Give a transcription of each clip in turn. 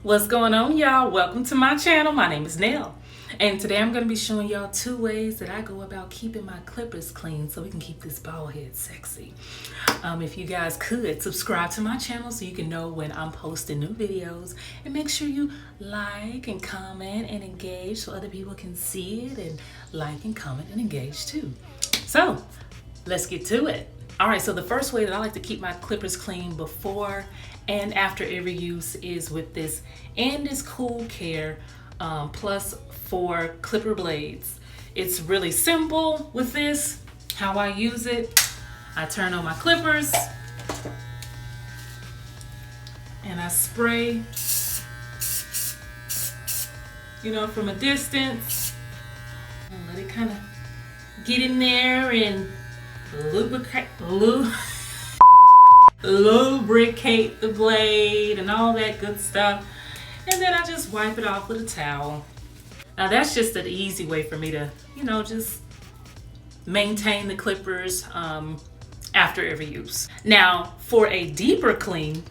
What's going on, y'all? Welcome to my channel. My name is Nell, and today I'm going to be showing y'all 2 ways that I go about keeping my clippers clean so we can keep this bald head sexy. If you guys could subscribe to my channel so you can know when I'm posting new videos, and make sure you like and comment and engage so other people can see it and like and comment and engage too. So let's get to it. All right, so the first way that I like to keep my clippers clean before and after every use is with this Andis Cool Care Plus 4 clipper blades. It's really simple with this. How I use it, I turn on my clippers and I spray, from a distance, and let it kind of get in there and lubricate the blade and all that good stuff, and then I just wipe it off with a towel. Now that's just an easy way for me to just maintain the clippers after every use. Now for a deeper clean,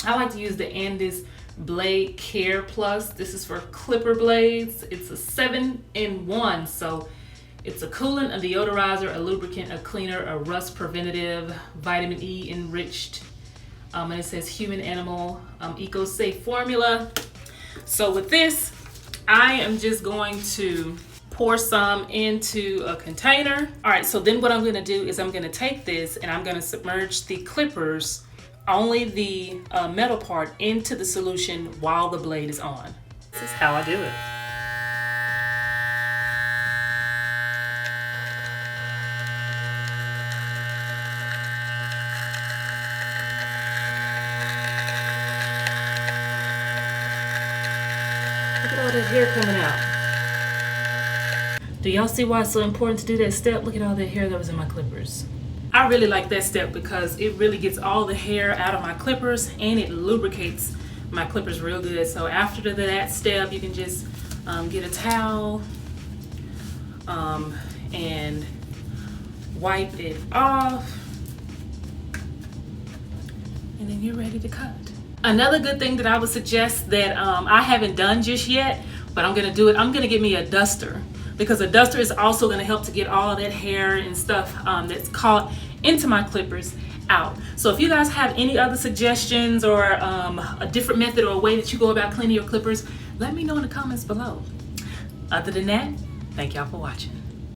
I like to use the Andis Blade Care Plus. This is for clipper blades. It's a 7-in-1, so it's a coolant, a deodorizer, a lubricant, a cleaner, a rust preventative, vitamin E enriched, and it says human animal eco-safe formula. So with this, I am just going to pour some into a container. All right, so then what I'm gonna do is I'm gonna take this and I'm gonna submerge the clippers, only the metal part, into the solution while the blade is on. This is how I do it. Look at all that hair coming out. Do y'all see why it's so important to do that step? Look at all that hair that was in my clippers. I really like that step because it really gets all the hair out of my clippers and it lubricates my clippers real good. So after that step, you can just get a towel and wipe it off, and then you're ready to cut. Another good thing that I would suggest that I haven't done just yet, but I'm gonna do it, I'm gonna get me a duster, because a duster is also gonna help to get all of that hair and stuff that's caught into my clippers out. So if you guys have any other suggestions or a different method or a way that you go about cleaning your clippers, let me know in the comments below. Other than that, thank y'all for watching.